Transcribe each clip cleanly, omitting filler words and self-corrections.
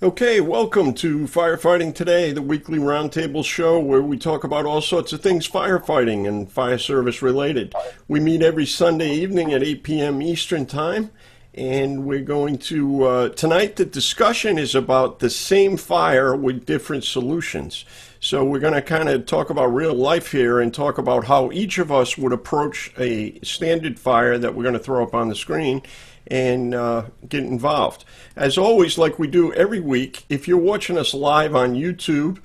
Okay, welcome to Firefighting Today, the weekly roundtable show where we talk about all sorts of things firefighting and fire service related. We meet every Sunday evening at 8 p.m. Eastern Time, and we're going to, tonight the discussion is about the same fire with different solutions. So we're going to kind of talk about real life here and talk about how each of us would approach a standard fire that we're going to throw up on the screen and get involved. As always, like we do every week, if you're watching us live on YouTube,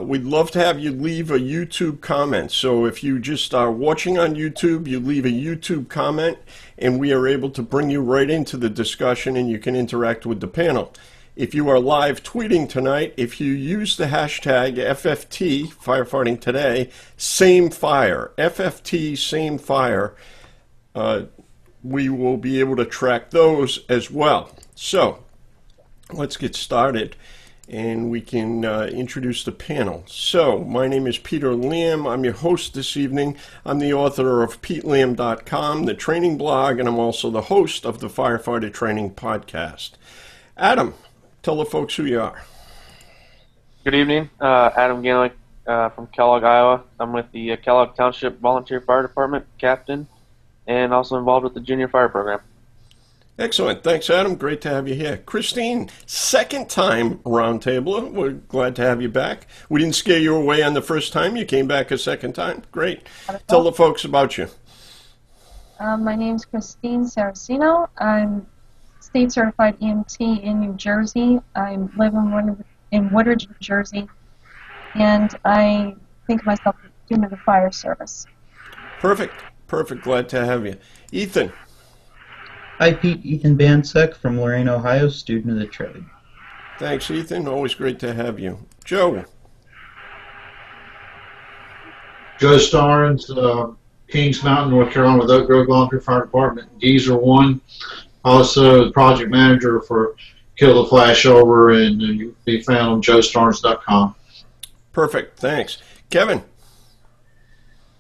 we'd love to have you leave a YouTube comment. So if you just are watching on YouTube, you leave a YouTube comment, and we are able to bring you right into the discussion, and you can interact with the panel. If you are live tweeting tonight, if you use the hashtag FFT, Firefighting Today, same fire, FFT, same fire, we will be able to track those as well. So let's get started and we can introduce the panel. So my name is Peter Lamb. I'm your host this evening. I'm the author of PeteLamb.com, the training blog, and I'm also the host of the Firefighter Training Podcast. Adam, tell the folks who you are. Good evening. Adam Galick from Kellogg, Iowa. I'm with the Kellogg Township Volunteer Fire Department, captain, and also involved with the junior fire program. Excellent. Thanks, Adam. Great to have you here. Christine, second time roundtabler. We're glad to have you back. We didn't scare you away on the first time. You came back a second time. Great. Tell the folks about you. My name's Christine Sarracino. I'm state certified EMT in New Jersey. I live in Woodridge, New Jersey, and I think of myself as a student of the fire service. Perfect. Perfect. Glad to have you. Ethan. Hi, Pete. Ethan Bansek from Lorain, Ohio, student of the trade. Thanks, Ethan. Always great to have you. Joe. Joe Starnes, Kings Mountain, North Carolina, with Oak Grove Volunteer Fire Department, Geezer 1. Also, the project manager for Kill the Flashover, and you can be found on joestarnes.com. Perfect. Thanks. Kevin.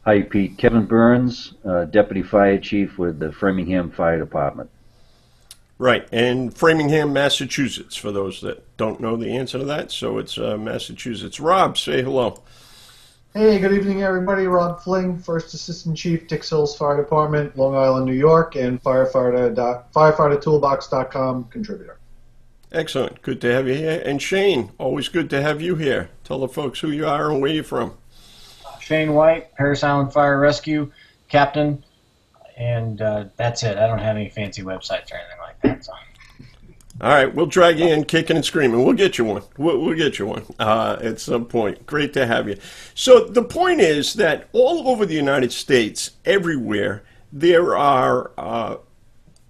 Hi, Pete. Kevin Burns, Deputy Fire Chief with the Framingham Fire Department. Right, and Framingham, Massachusetts, for those that don't know the answer to that. So it's Massachusetts. Rob, say hello. Hey, good evening, everybody. Rob Fling, First Assistant Chief, Dix Hills Fire Department, Long Island, New York, and firefightertoolbox.com contributor. Excellent. Good to have you here. And Shane, always good to have you here. Tell the folks who you are and where you're from. Shane White, Paris Island Fire Rescue Captain, and that's it. I don't have any fancy websites or anything like that. So. All right, we'll drag you in kicking and screaming. We'll get you one. We'll get you one at some point. Great to have you. So the point is that all over the United States, everywhere, there are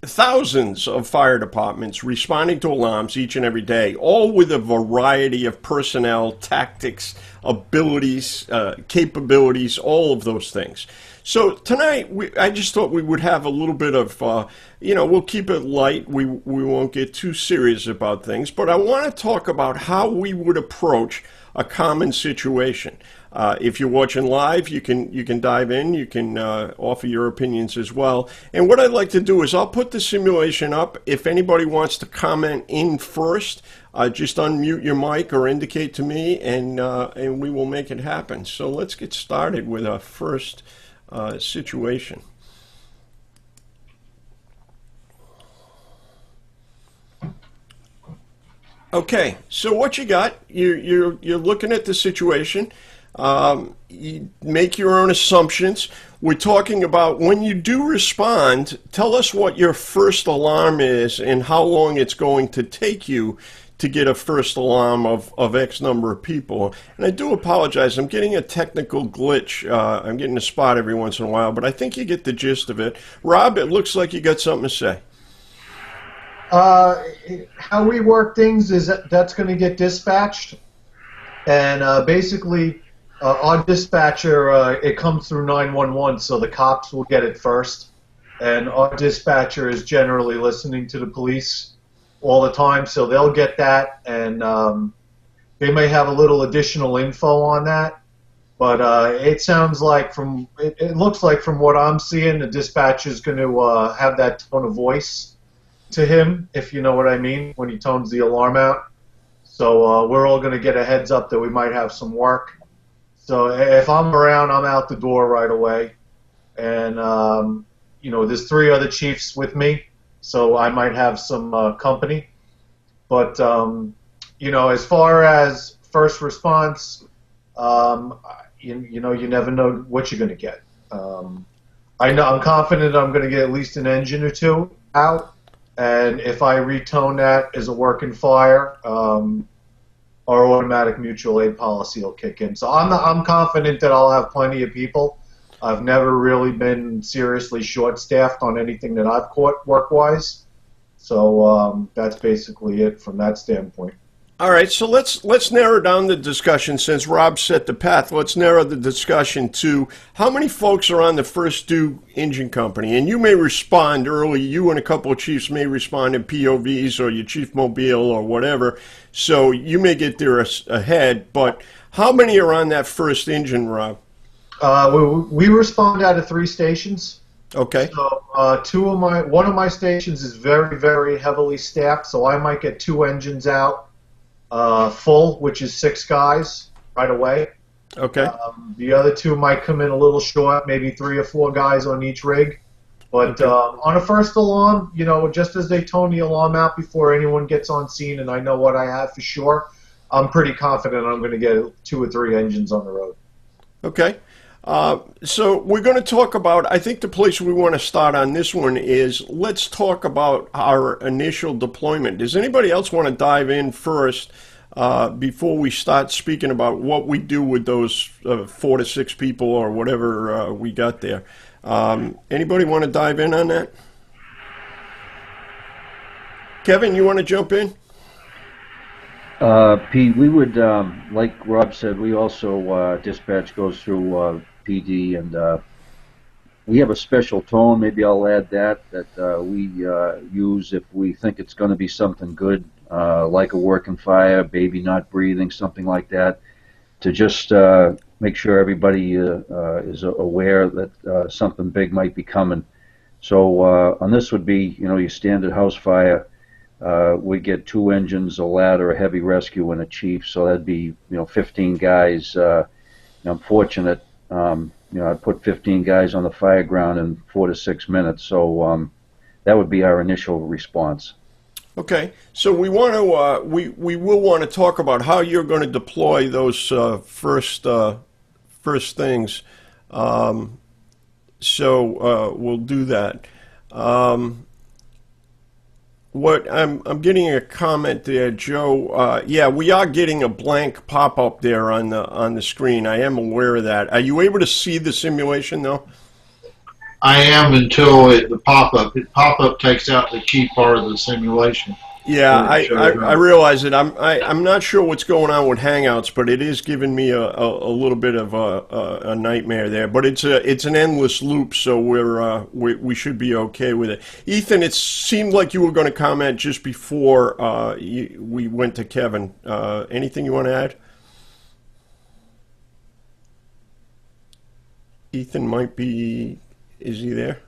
thousands of fire departments responding to alarms each and every day, all with a variety of personnel, tactics, abilities, capabilities, all of those things. So tonight, I just thought we would have a little bit of, we'll keep it light. We won't get too serious about things, but I want to talk about how we would approach a common situation. If you're watching live, you can dive in. You can offer your opinions as well. And what I'd like to do is I'll put the simulation up. If anybody wants to comment in first, just unmute your mic or indicate to me, and we will make it happen. So let's get started with our first situation. Okay, so what you got? You're looking at the situation. You make your own assumptions. We're talking about when you do respond, tell us what your first alarm is and how long it's going to take you to get a first alarm of X number of people. And I do apologize. I'm getting a technical glitch. I'm getting a spot every once in a while, but I think you get the gist of it. Rob, it looks like you got something to say. How we work things is that's going to get dispatched, and basically our dispatcher, it comes through 911, so the cops will get it first, and our dispatcher is generally listening to the police all the time, so they'll get that, and they may have a little additional info on that, but it sounds like it looks like from what I'm seeing, the dispatcher is going to have that tone of voice to him, if you know what I mean, when he tones the alarm out. So we're all going to get a heads up that we might have some work. So if I'm around, I'm out the door right away. And, you know, there's 3 other chiefs with me, so I might have some company. But, you know, as far as first response, you know, you never know what you're going to get. I'm confident I'm going to get at least an engine or 2 out. And if I retone that as a working fire, our automatic mutual aid policy will kick in. So I'm confident that I'll have plenty of people. I've never really been seriously short-staffed on anything that I've caught work-wise. So that's basically it from that standpoint. All right, so let's narrow down the discussion. Since Rob set the path, let's narrow the discussion to how many folks are on the first due engine company. And you may respond early. You and a couple of chiefs may respond in POVs or your chief mobile or whatever. So you may get there ahead. But how many are on that first engine, Rob? We respond out of 3 stations. Okay. So one of my stations is very, very heavily staffed. So I might get 2 engines out. Full, which is 6 guys right away. Okay. The other 2 might come in a little short, maybe 3 or 4 guys on each rig. But on a first alarm, you know, just as they tone the alarm out before anyone gets on scene and I know what I have for sure, I'm pretty confident I'm going to get 2 or 3 engines on the road. Okay. So we're going to talk about, I think the place we want to start on this one is, let's talk about our initial deployment. Does anybody else want to dive in first before we start speaking about what we do with those 4 to 6 people or whatever we got there? Anybody want to dive in on that? Kevin, you want to jump in? Pete, we would, like Rob said, we also, dispatch goes through PD, and we have a special tone, maybe I'll add that we use if we think it's going to be something good, like a working fire, baby not breathing, something like that, to just make sure everybody is aware that something big might be coming. So on this would be, you know, your standard house fire. We get 2 engines, a ladder, a heavy rescue, and a chief. So that'd be, you know, 15 guys. I'm fortunate, you know, I put 15 guys on the fire ground in 4 to 6 minutes. So that would be our initial response. Okay, so we want to we will want to talk about how you're going to deploy those first things. So we'll do that. What I'm getting a comment there, Joe. Yeah, we are getting a blank pop-up there on the screen. I am aware of that. Are you able to see the simulation though? I am until the pop-up. The pop-up takes out the key part of the simulation. Yeah, I realize it. I'm not sure what's going on with Hangouts, but it is giving me a little bit of a nightmare there. But it's an endless loop, so we should be okay with it. Ethan, it seemed like you were going to comment just before we went to Kevin. Anything you want to add? Ethan might be. Is he there?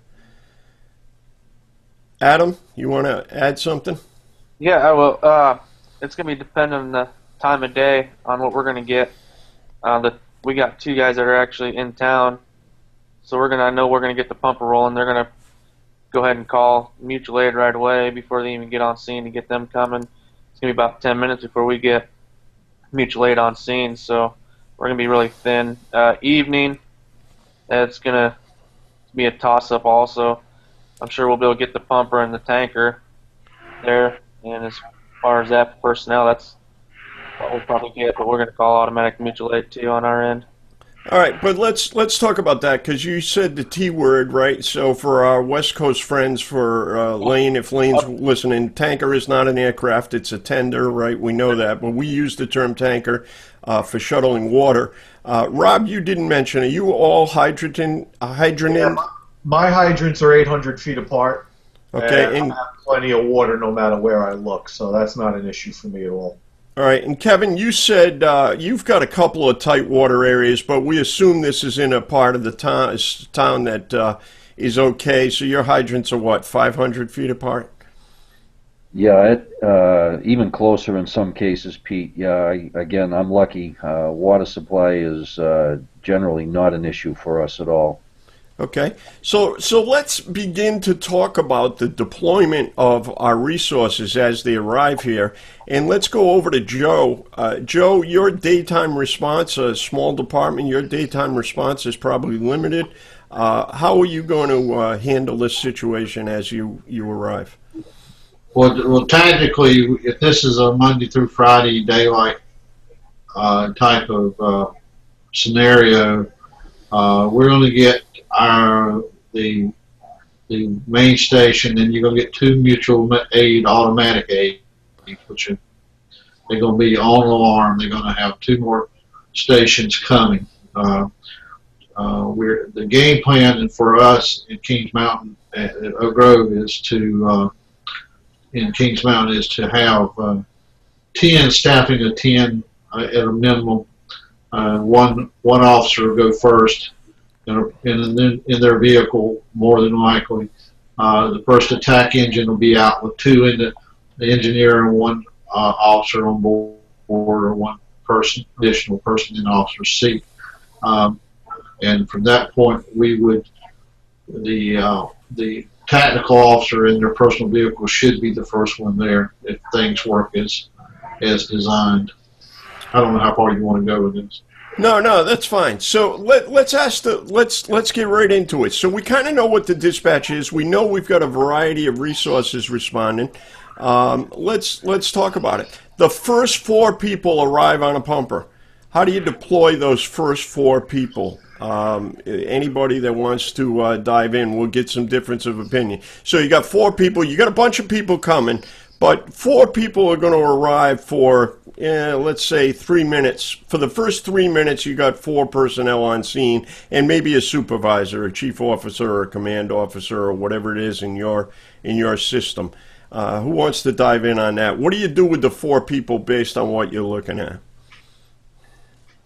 Adam, you want to add something? Yeah, I will. It's going to be dependent on the time of day on what we're going to get. We got 2 guys that are actually in town, so I know we're going to get the pumper rolling. They're going to go ahead and call mutual aid right away before they even get on scene to get them coming. It's going to be about 10 minutes before we get mutual aid on scene, so we're going to be really thin. Evening, it's going to be a toss-up also. I'm sure we'll be able to get the pumper and the tanker there. And as far as that personnel, that's what we'll probably get, but we're going to call automatic mutual aid too on our end. All right, but let's talk about that, because you said the T word, right? So for our West Coast friends, for Lane, if Lane's listening, tanker is not an aircraft, it's a tender, right? We know that, but we use the term tanker for shuttling water. Rob, you didn't mention, are you all hydrogen? Yeah, my hydrants are 800 feet apart. Okay, and I have plenty of water no matter where I look, so that's not an issue for me at all. All right, and Kevin, you said you've got a couple of tight water areas, but we assume this is in a part of the town that is okay, so your hydrants are what, 500 feet apart? Yeah, even closer in some cases, Pete. Yeah, again, I'm lucky. Water supply is generally not an issue for us at all. Okay, so let's begin to talk about the deployment of our resources as they arrive here, and let's go over to Joe. Joe, your daytime response, a small department, your daytime response is probably limited. How are you going to handle this situation as you arrive? Well, technically, if this is a Monday through Friday daylight type of scenario, we're going to get the main station, and you're going to get two mutual aid automatic aids, which are they're going to be on alarm. They're going to have two more stations coming. The game plan for us in Kings Mountain at Oak Grove is to in Kings Mountain is to have 10 staffing of 10 at a minimum. One officer will go first in their vehicle, more than likely. The first attack engine will be out with two in the engineer and one officer on board, or one additional person in the officer's seat. And from that point, we would the tactical officer in their personal vehicle should be the first one there if things work as designed. I don't know how far you want to go with this. No, that's fine. So let's get right into it. So we kind of know what the dispatch is. We know we've got a variety of resources responding. Let's talk about it. The first 4 people arrive on a pumper. How do you deploy those first 4 people? Anybody that wants to dive in, we'll get some difference of opinion. So you got 4 people. You got a bunch of people coming, but 4 people are going to arrive for, let's say, 3 minutes. For the first 3 minutes, you got 4 personnel on scene, and maybe a supervisor, a chief officer, or a command officer, or whatever it is in your system. Who wants to dive in on that? What do you do with the 4 people based on what you're looking at?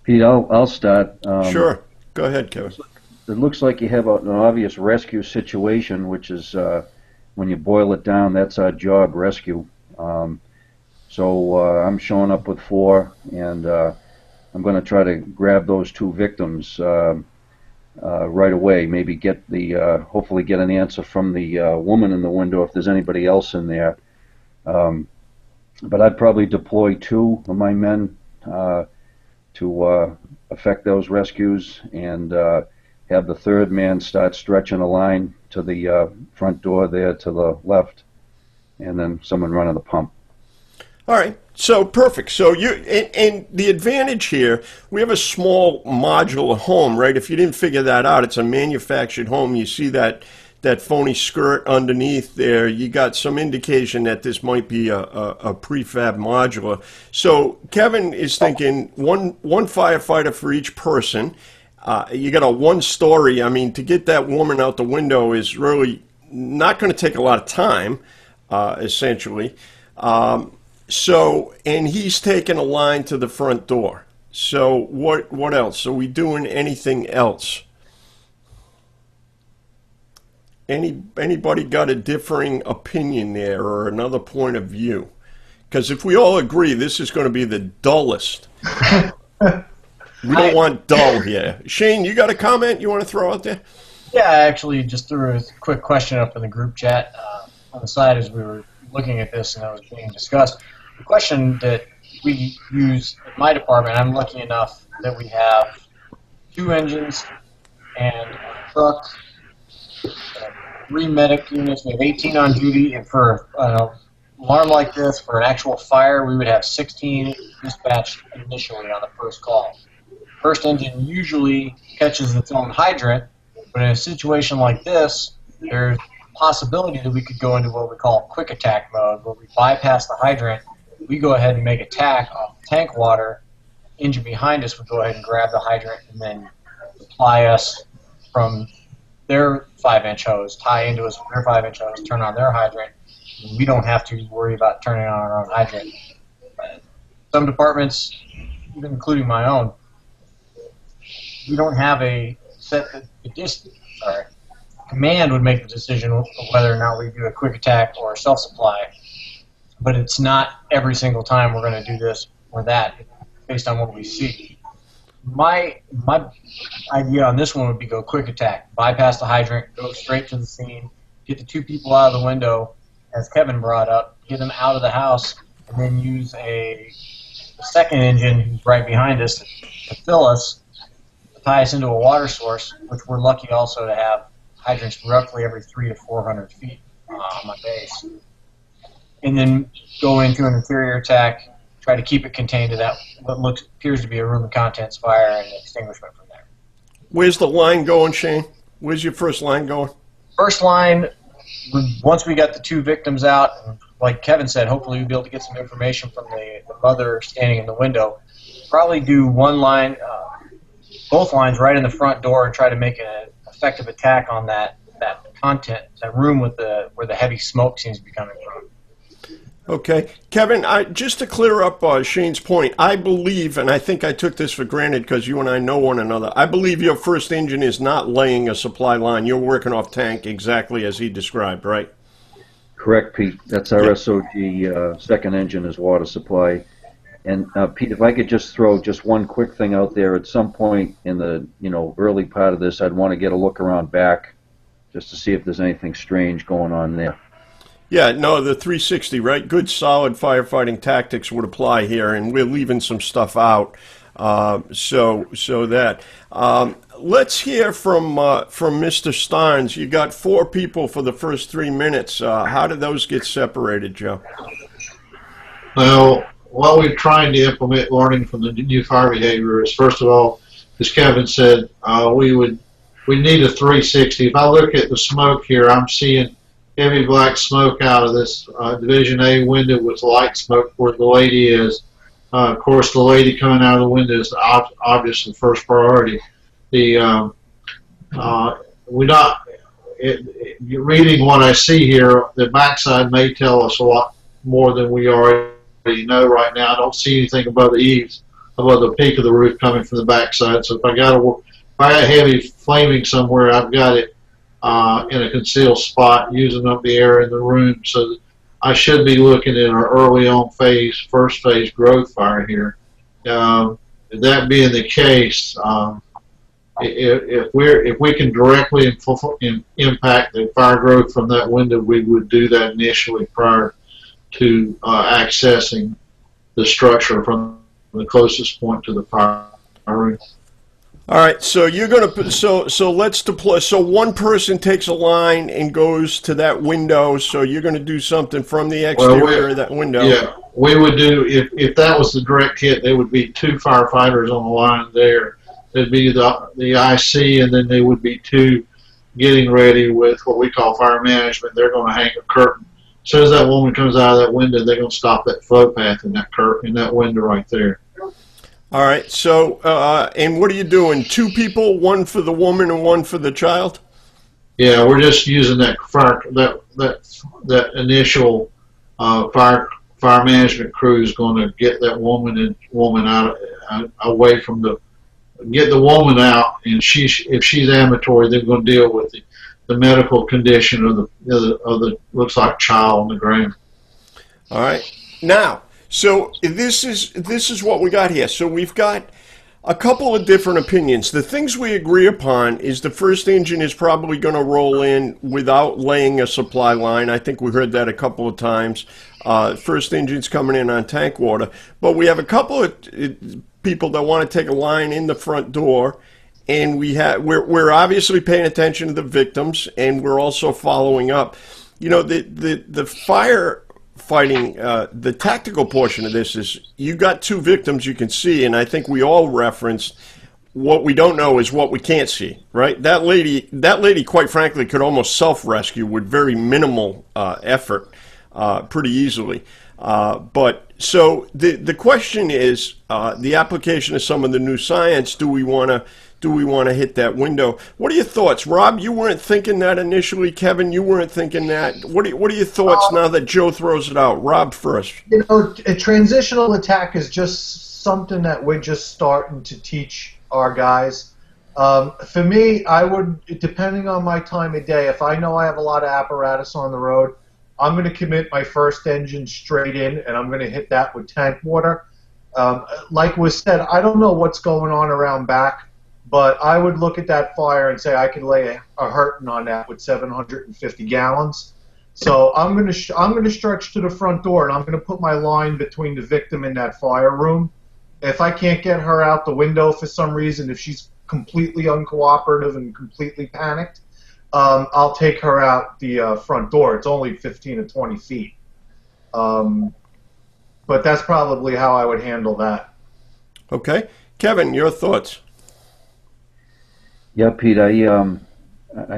Pete, I'll start. Sure. Go ahead, Kevin. It looks like you have an obvious rescue situation, which is, when you boil it down, that's our job, rescue. So I'm showing up with 4, and I'm going to try to grab those 2 victims right away. Maybe hopefully get an answer from the woman in the window if there's anybody else in there. But I'd probably deploy 2 of my men to effect those rescues, and have the 3rd man start stretching a line to the front door there to the left, and then someone running the pump. All right, so perfect. So and the advantage here, we have a small modular home, right? If you didn't figure that out, it's a manufactured home. You see that phony skirt underneath there. You got some indication that this might be a prefab modular. So Kevin is thinking one firefighter for each person. You got a 1-story. I mean, to get that woman out the window is really not going to take a lot of time, essentially. And he's taking a line to the front door. So what else? Are we doing anything else? Anybody got a differing opinion there or another point of view? Because if we all agree this is going to be the dullest, we don't want dull here. Shane, you got a comment you want to throw out there? Yeah, I actually just threw a quick question up in the group chat on the side as we were looking at this and it was being discussed. The question that we use in my department, I'm lucky enough that we have 2 engines and a truck, 3 medic units. We have 18 on duty, and for an alarm like this, for an actual fire, we would have 16 dispatched initially on the first call. First engine usually catches its own hydrant, but in a situation like this, there's a possibility that we could go into what we call quick attack mode, where we bypass the hydrant, we go ahead and make attack off tank water, engine behind us would go ahead and grab the hydrant and then supply us from their 5-inch hose, tie into us with their 5-inch hose, turn on their hydrant. We don't have to worry about turning on our own hydrant. Some departments, even including my own, we don't have a set. Command would make the decision of whether or not we do a quick attack or a self-supply. but it's not every single time we're going to do this or that based on what we see. My idea on this one would be go quick attack, bypass the hydrant, go straight to the scene, get the two people out of the window, as Kevin brought up, get them out of the house, and then use a second engine who's right behind us to fill us, to tie us into a water source, which we're lucky also to have hydrants roughly every 300 to 400 feet on my base. And then go into an interior attack, try to keep it contained to that what appears to be a room of contents fire and extinguishment from there. Where's the line going, Shane? Where's your first line going? First line, once we got the two victims out, and like Kevin said, hopefully we'll be able to get some information from the mother standing in the window. Probably do one line, both lines right in the front door and try to make an effective attack on that content, that room with where the heavy smoke seems to be coming from. Okay. Kevin, just to clear up Shane's point, I believe, and I think I took this for granted because you and I know one another, I believe your first engine is not laying a supply line. You're working off tank exactly as he described, right? Correct, Pete. That's our SOG. Second engine is water supply. And Pete, if I could just throw just one quick thing out there, at some point in the early part of this, I'd want to get a look around back just to see if there's anything strange going on there. Yeah, no, the 360, right? Good, solid firefighting tactics would apply here, and we're leaving some stuff out. So that. Let's hear from Mr. Starnes. You got 4 people for the first 3 minutes. How did those get separated, Joe? Well, what we're trying to implement, learning from the new fire behavior, is first of all, as Kevin said, we need a 360. If I look at the smoke here, I'm seeing heavy black smoke out of this Division A window with light smoke where the lady is. Of course, the lady coming out of the window is obviously the first priority. Reading what I see here, the backside may tell us a lot more than we already know right now. I don't see anything above the eaves, above the peak of the roof coming from the backside. So if I got heavy flaming somewhere, I've got it in a concealed spot, using up the air in the room. So I should be looking at our early on first phase growth fire here. That being the case, if we can directly impact the fire growth from that window, we would do that initially prior to accessing the structure from the closest point to the fire room. All right, so you're going to so let's deploy. So one person takes a line and goes to that window. So you're going to do something from the exterior of that window. Yeah, we would do if that was the direct hit. There would be 2 firefighters on the line there. There'd be the IC, and then there would be 2 getting ready with what we call fire management. They're going to hang a curtain. As soon as that woman comes out of that window, they're going to stop that flow path in that window right there. All right. So, and what are you doing? 2 people, 1 for the woman and 1 for the child? Yeah, we're just using that initial fire management crew is going to get that woman out away from get the woman out, and if she's ambulatory, they're going to deal with the medical condition of the looks like child on the ground. All right. Now, so this is what we got here. So we've got a couple of different opinions. The things we agree upon is the first engine is probably going to roll in without laying a supply line. I think we heard that a couple of times. First engine's coming in on tank water. But we have a couple of people that want to take a line in the front door. And we're obviously paying attention to the victims, and we're also following up. You know, the firefighting, the tactical portion of this is you got 2 victims you can see, and I think we all referenced what we don't know is what we can't see, right? That lady, quite frankly, could almost self-rescue with very minimal effort, pretty easily. But so the question is the application of some of the new science. Do we want to hit that window? What are your thoughts, Rob? You weren't thinking that initially. Kevin, you weren't thinking that. What are your thoughts now that Joe throws it out? Rob first. You know, a transitional attack is just something that we're just starting to teach our guys. For me, I would, depending on my time of day, if I know I have a lot of apparatus on the road, I'm going to commit my first engine straight in, and I'm going to hit that with tank water. Like was said, I don't know what's going on around back, but I would look at that fire and say I could lay a hurting on that with 750 gallons. So I'm going to stretch to the front door, and I'm going to put my line between the victim and that fire room. If I can't get her out the window for some reason, if she's completely uncooperative and completely panicked, I'll take her out the front door. It's only 15 to 20 feet. But that's probably how I would handle that. Okay. Kevin, your thoughts? Yeah, Pete, I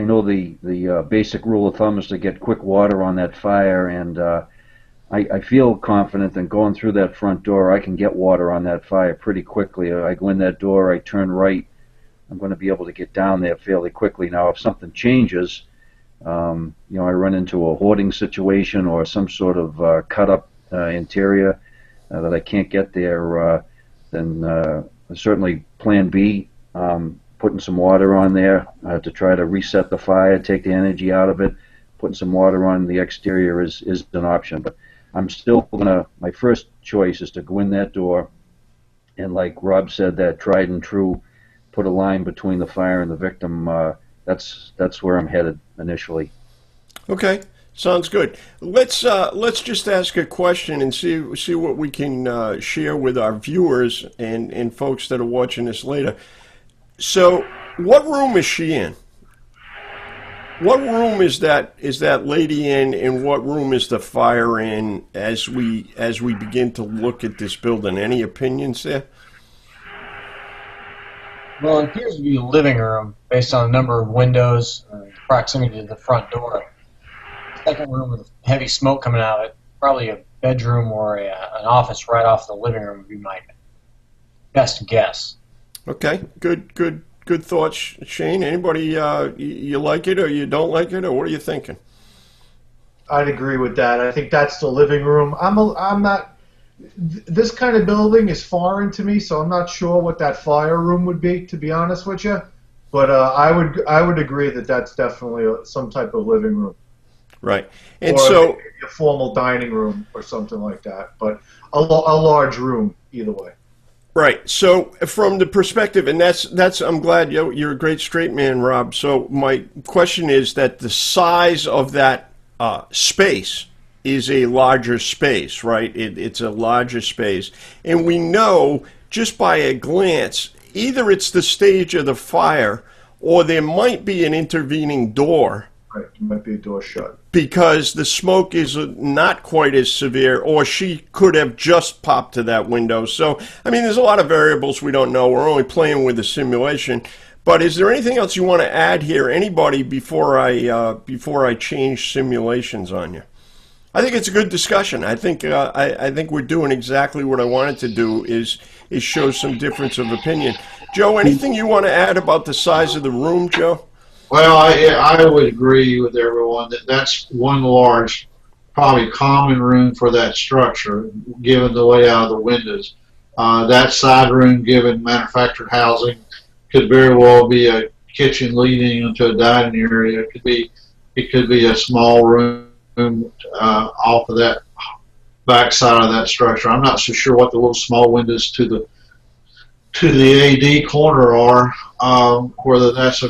know the basic rule of thumb is to get quick water on that fire, and I feel confident that going through that front door, I can get water on that fire pretty quickly. I go in that door, I turn right, I'm going to be able to get down there fairly quickly. Now, if something changes, I run into a hoarding situation or some sort of cut-up interior that I can't get there, then certainly Plan B, putting some water on there to try to reset the fire, take the energy out of it. Putting some water on the exterior is an option, but I'm still my first choice is to go in that door, and like Rob said, that tried and true, put a line between the fire and the victim. That's where I'm headed initially. Okay, sounds good. Let's just ask a question and see what we can share with our viewers and folks that are watching this later. So, what room is she in? What room is that lady in, and what room is the fire in as we begin to look at this building? Any opinions there? Well, it appears to be a living room based on the number of windows, proximity to the front door. Second room with heavy smoke coming out of it, probably a bedroom or an office right off the living room would be my best guess. Okay, good thoughts, Shane. Anybody you like it or you don't like it, or what are you thinking? I'd agree with that. I think that's the living room. I'm not. This kind of building is foreign to me, so I'm not sure what that fire room would be, to be honest with you. But I would agree that that's definitely some type of living room. Right, and or so maybe a formal dining room or something like that. But a large room either way. Right. So from the perspective, and that's I'm glad you're a great straight man, Rob. So my question is that the size of that space is a larger space, right? It's a larger space. And we know just by a glance, either it's the stage of the fire or there might be an intervening door. Right, there might be a door shut. Because the smoke is not quite as severe, or she could have just popped to that window. So, I mean, there's a lot of variables we don't know. We're only playing with the simulation. But is there anything else you want to add here, anybody, before I change simulations on you? I think it's a good discussion. I think we're doing exactly what I wanted to do is show some difference of opinion. Joe, anything you want to add about the size of the room, Joe? Well, I would agree with everyone that that's one large, probably common room for that structure, given the layout of the windows. That side room, given manufactured housing, could very well be a kitchen leading into a dining area. It could be a small room off of that back side of that structure. I'm not so sure what the little small windows to the AD corner are, whether that's I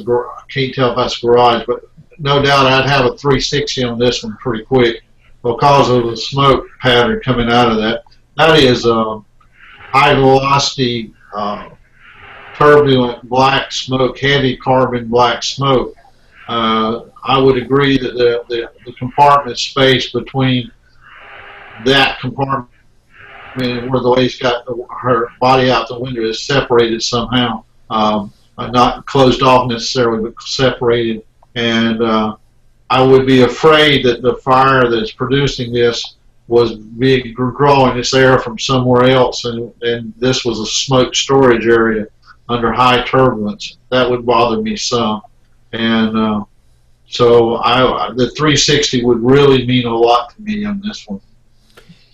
can't tell if that's a garage, but no doubt I'd have a 360 on this one pretty quick because of the smoke pattern coming out of that. That is high velocity, turbulent black smoke, heavy carbon black smoke. I would agree that the compartment space between that compartment and where the lady's got her body out the window is separated somehow. Not closed off necessarily, but separated. And I would be afraid that the fire that's producing this was drawing this air from somewhere else, and this was a smoke storage area under high turbulence. That would bother me some. And so the 360 would really mean a lot to me on this one.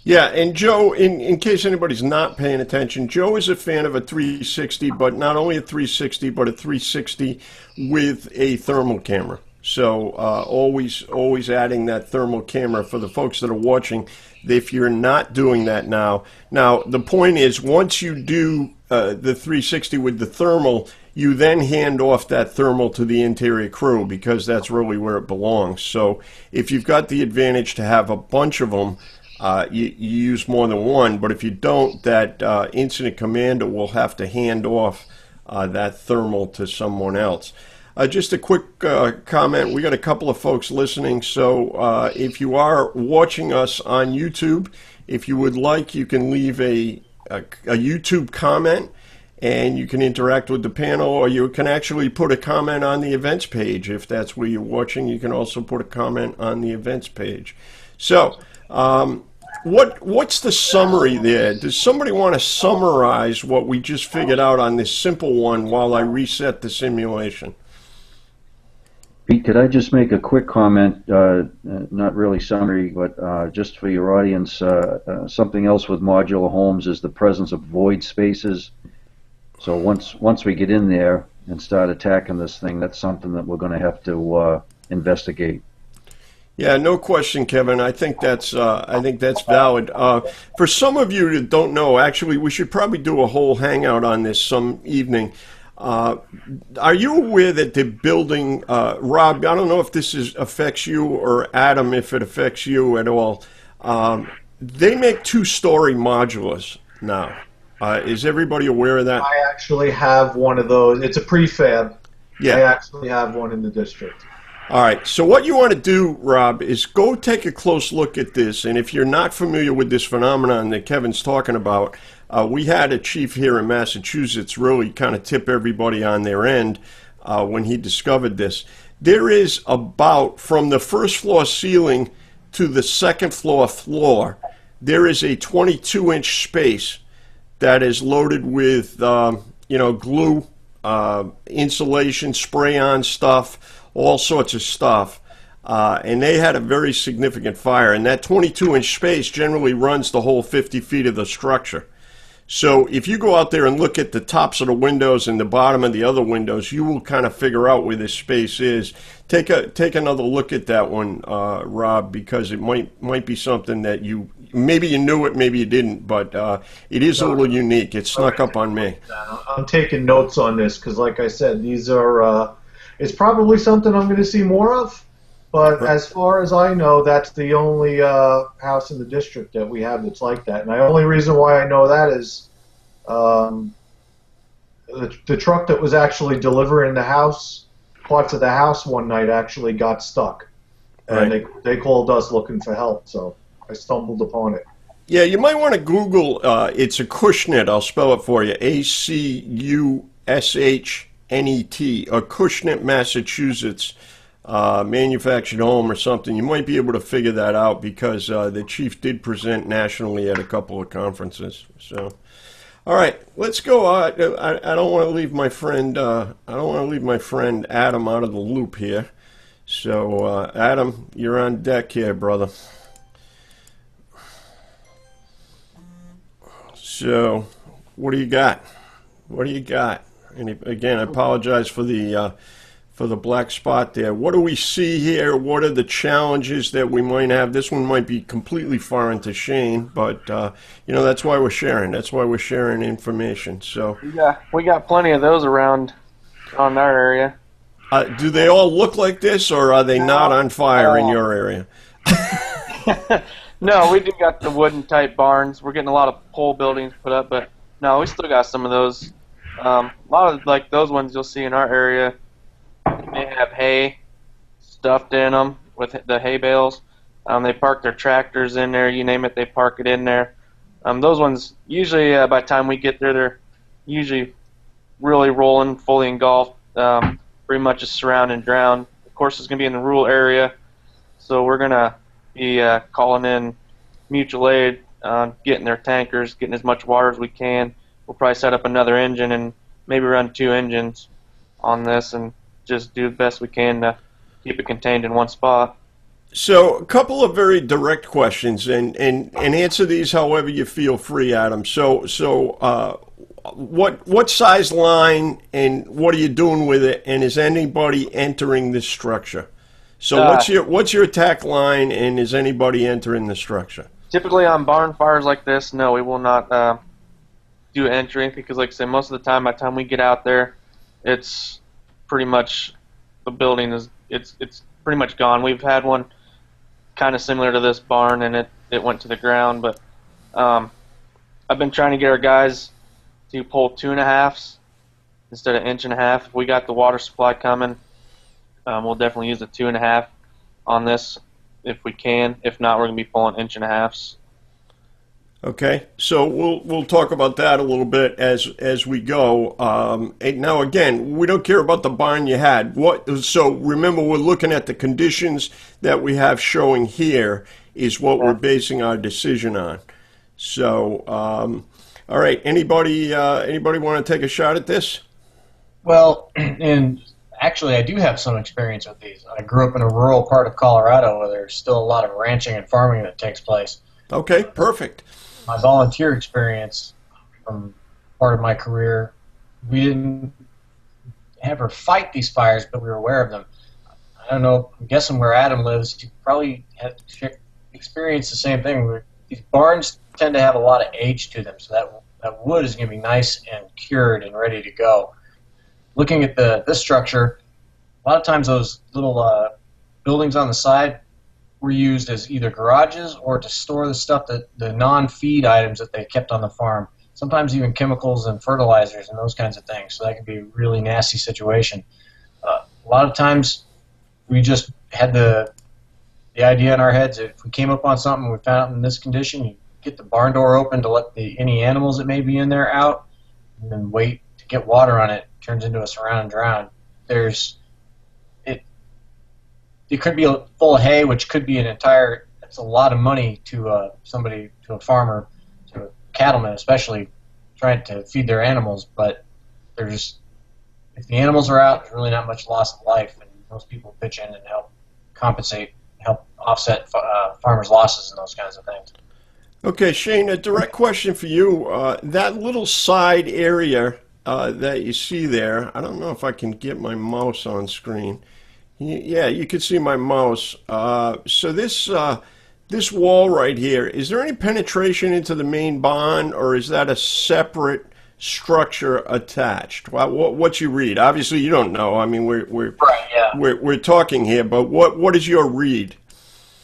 Yeah, and Joe, in case anybody's not paying attention, Joe is a fan of a 360, but not only a 360, but a 360 with a thermal camera. So always adding that thermal camera for the folks that are watching. If you're not doing that now the point is once you do the 360 with the thermal, you then hand off that thermal to the interior crew because that's really where it belongs. So if you've got the advantage to have a bunch of them, you use more than one. But if you don't, that incident commander will have to hand off that thermal to someone else. Just a quick comment. We got a couple of folks listening, so if you are watching us on YouTube, if you would like, you can leave a YouTube comment, and you can interact with the panel, or you can actually put a comment on the events page. If that's where you're watching, you can also put a comment on the events page. So, what's the summary there? Does somebody want to summarize what we just figured out on this simple one while I reset the simulation? Pete, could I just make a quick comment, not really summary, but just for your audience, something else with modular homes is the presence of void spaces. So once we get in there and start attacking this thing, that's something that we're going to have to investigate. Yeah, no question, Kevin. I think that's valid. For some of you that don't know, actually, we should probably do a whole hangout on this some evening. Are you aware that they're building, Rob, I don't know if this affects you, or Adam, if it affects you at all. They make 2-story modulars now. Is everybody aware of that? I actually have one of those. It's a prefab. Yeah. I actually have one in the district. All right, so what you want to do, Rob, is go take a close look at this, and if you're not familiar with this phenomenon that Kevin's talking about, we had a chief here in Massachusetts really kind of tip everybody on their end when he discovered this. There is about, from the first floor ceiling to the second floor, there is a 22-inch space that is loaded with, glue, insulation, spray-on stuff, all sorts of stuff, and they had a very significant fire, and that 22-inch space generally runs the whole 50 feet of the structure. So if you go out there and look at the tops of the windows and the bottom of the other windows, you will kind of figure out where this space is. Take another look at that one, Rob, because it might be something that maybe you knew it, maybe you didn't, but it is a little unique. It snuck up on me. I'm taking notes on this because, like I said, these are. It's probably something I'm going to see more of, but as far as I know, that's the only house in the district that we have that's like that. And the only reason why I know that is the truck that was actually delivering the house, parts of the house one night actually got stuck. And they called us looking for help, so I stumbled upon it. Yeah, you might want to Google, it's a Cushnet, I'll spell it for you, ACUSHNET, a Cushnet, Massachusetts manufactured home or something. You might be able to figure that out because the chief did present nationally at a couple of conferences. So, all right, let's go. I don't want to leave my friend. Adam out of the loop here. So, Adam, you're on deck here, brother. So, what do you got? What do you got? And again, I apologize for the black spot there. What do we see here? What are the challenges that we might have? This one might be completely foreign to Shane, but that's why we're sharing. That's why we're sharing information. So we got plenty of those around our area. Do they all look like this, or are they not on fire in your area? No, we do got the wooden type barns. We're getting a lot of pole buildings put up, but no, we still got some of those. A lot of like those ones you'll see in our area, they have hay stuffed in them with the hay bales. They park their tractors in there. You name it, they park it in there. Those ones usually by the time we get there, they're usually really rolling, fully engulfed, pretty much just surround and drown. Of course, it's going to be in the rural area, so we're going to be calling in mutual aid, getting their tankers, getting as much water as we can. We'll probably set up another engine and maybe run 2 engines on this and just do the best we can to keep it contained in one spot. So a couple of very direct questions, and answer these however you feel free, Adam. So what size line and what are you doing with it, and is anybody entering this structure? So what's your attack line, and is anybody entering the structure? Typically on barn fires like this, no, we will not do entry because, like I said, most of the time, by the time we get out there, it's pretty much the building is it's pretty much gone. We've had one kind of similar to this barn, and it went to the ground. But I've been trying to get our guys to pull 2.5s instead of 1.5. If we got the water supply coming, we'll definitely use the 2.5 on this if we can. If not, we're gonna be pulling 1.5s. Okay, so we'll talk about that a little bit as we go. And now again, we don't care about the barn you had. So remember, we're looking at the conditions that we have showing here is what we're basing our decision on. So, all right, anybody want to take a shot at this? Well, and actually, I do have some experience with these. I grew up in a rural part of Colorado where there's still a lot of ranching and farming that takes place. Okay, perfect. My volunteer experience from part of my career, we didn't ever fight these fires, but we were aware of them. I don't know, I'm guessing where Adam lives, he probably had experienced the same thing. These barns tend to have a lot of age to them, so that wood is going to be nice and cured and ready to go. Looking at this structure, a lot of times those little buildings on the side were used as either garages or to store the stuff the non-feed items that they kept on the farm. Sometimes even chemicals and fertilizers and those kinds of things. So that could be a really nasty situation. A lot of times we just had the idea in our heads that if we came up on something we found it in this condition, you get the barn door open to let any animals that may be in there out, and then wait to get water on it. It turns into a surround and drown. It could be full of hay, which could be that's a lot of money to a farmer, to a cattleman especially, trying to feed their animals. But if the animals are out, there's really not much loss of life, and most people pitch in and help compensate, help offset farmers' losses and those kinds of things. Okay, Shane, a direct question for you. That little side area that you see there, I don't know if I can get my mouse on screen. Yeah, you can see my mouse. So this wall right here, is there any penetration into the main barn, or is that a separate structure attached? Well, what you read? Obviously, you don't know. I mean, we're talking here, but what is your read?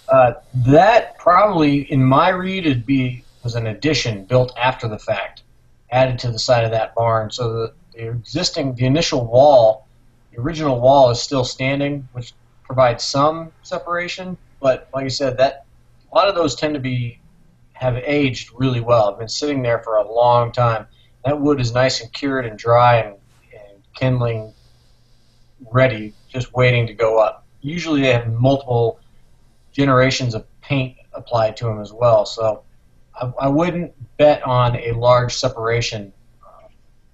That probably, in my read, was an addition built after the fact, added to the side of that barn. So the initial wall. The original wall is still standing, which provides some separation, but like I said, a lot of those tend to have aged really well. I've been sitting there for a long time. That wood is nice and cured and dry and kindling ready, just waiting to go up. Usually they have multiple generations of paint applied to them as well, so I wouldn't bet on a large separation.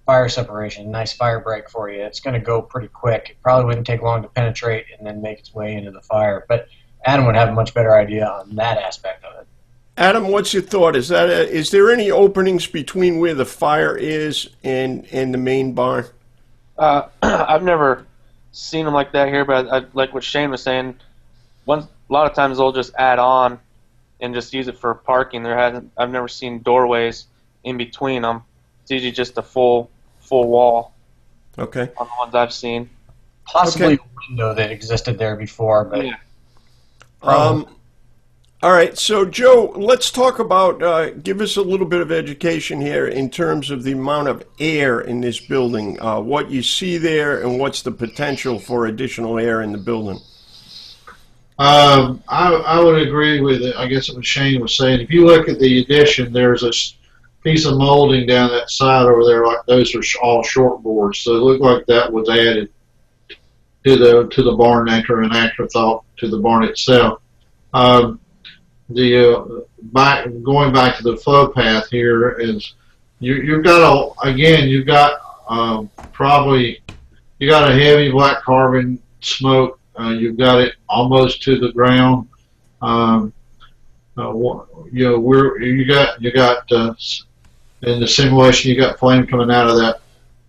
Fire separation, nice fire break for you. It's going to go pretty quick. It probably wouldn't take long to penetrate and then make its way into the fire. But Adam would have a much better idea on that aspect of it. Adam, what's your thought? Is there any openings between where the fire is and the main barn? I've never seen them like that here, but I like what Shane was saying. A lot of times they'll just add on and just use it for parking. I've never seen doorways in between them. It's usually just a full wall. Okay. On the ones I've seen. Possibly okay. A window that existed there before, but yeah. All right, so Joe, let's talk about, give us a little bit of education here in terms of the amount of air in this building, what you see there, and what's the potential for additional air in the building. I would agree with it. I guess what Shane was saying. If you look at the addition, there's a piece of molding down that side over there, like those are all short boards. So it looked like that was added to the barn after an afterthought to the barn itself. Going back to the flow path here is you've got probably a heavy black carbon smoke. You've got it almost to the ground. You got in the simulation, you got flame coming out of that.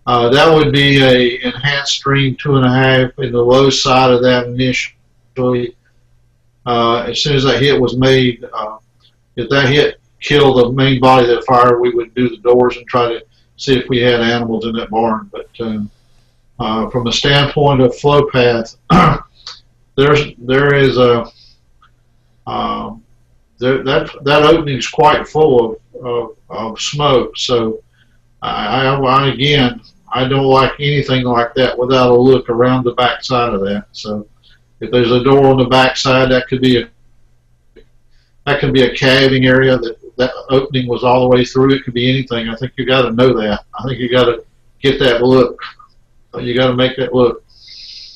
That would be a enhanced stream 2.5 in the low side of that initial as soon as that hit was made, if that hit killed the main body of the fire, we would do the doors and try to see if we had animals in that barn. But from the standpoint of flow path, there is a that opening is quite full of smoke. So again, I don't like anything like that without a look around the back side of that. So if there's a door on the back side, that could be a calving area that opening was all the way through. It could be anything. I think you got to know that. I think you got to get that look. You got to make that look.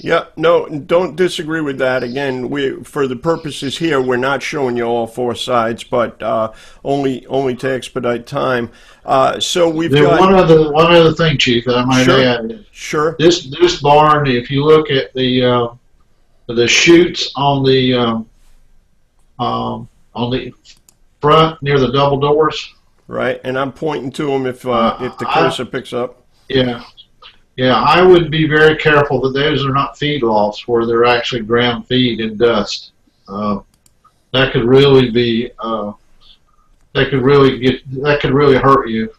Yeah, no, don't disagree with that. Again, for the purposes here, we're not showing you all four sides, but only to expedite time. So we've got one other thing, Chief, that I might add is this barn. If you look at the chutes on the front near the double doors, right, and I'm pointing to them if the cursor picks up. Yeah. Yeah, I would be very careful that those are not feed lofts where they're actually ground feed and dust. That could really be that could really hurt you.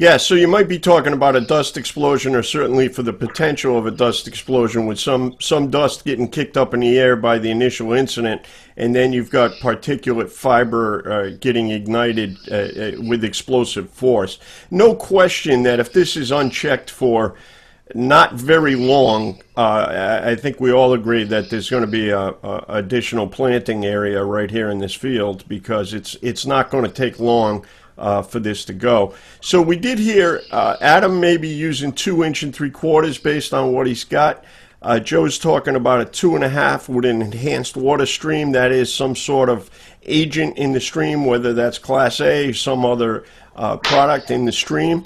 Yeah, so you might be talking about a dust explosion, or certainly for the potential of a dust explosion, with some dust getting kicked up in the air by the initial incident, and then you've got particulate fiber getting ignited with explosive force. No question that if this is unchecked for not very long, I think we all agree that there's going to be a additional planting area right here in this field, because it's not going to take long for this to go. So we did hear Adam maybe using 2 3/4 based on what he's got. Joe's talking about a 2.5 with an enhanced water stream. That is some sort of agent in the stream, whether that's Class A, some other product in the stream.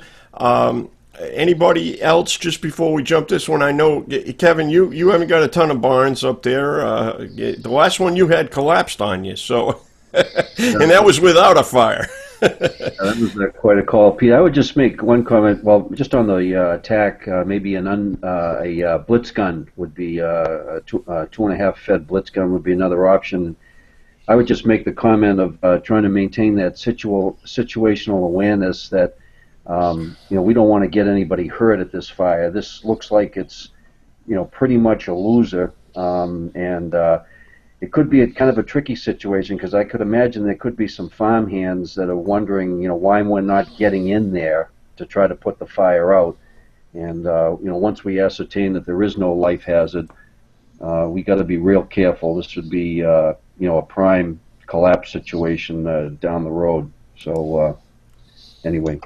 Anybody else, just before we jump this one? I know, Kevin, you haven't got a ton of barns up there. The last one you had collapsed on you, so and that was without a fire. That was quite a call, Pete. I would just make one comment. Well, just on the attack, maybe a blitz gun would be a 2.5 Fed blitz gun would be another option. I would just make the comment of trying to maintain that situational awareness that we don't want to get anybody hurt at this fire. This looks like it's pretty much a loser, and it could be kind of a tricky situation, because I could imagine there could be some farm hands that are wondering, why we're not getting in there to try to put the fire out. And once we ascertain that there is no life hazard, we got to be real careful. This would be, a prime collapse situation down the road. So anyway.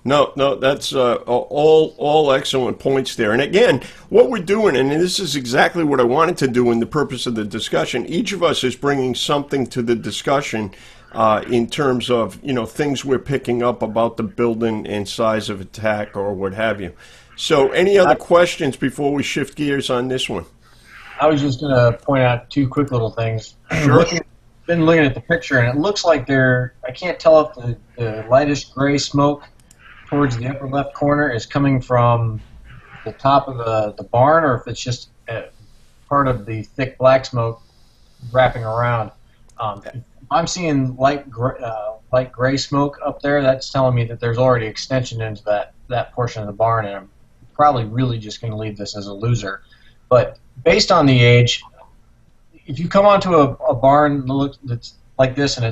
No, that's all excellent points there. And again, what we're doing, and this is exactly what I wanted to do in the purpose of the discussion, each of us is bringing something to the discussion in terms of, things we're picking up about the building and size of attack or what have you. So any other questions before we shift gears on this one? I was just going to point out 2 quick little things. Sure. Been looking at the picture, and it looks like I can't tell if the lightest gray smoke towards the upper left corner is coming from the top of the barn, or if it's just part of the thick black smoke wrapping around. If I'm seeing light gray smoke up there, that's telling me that there's already extension into that portion of the barn, and I'm probably really just going to leave this as a loser. But based on the age, if you come onto a barn that's like this and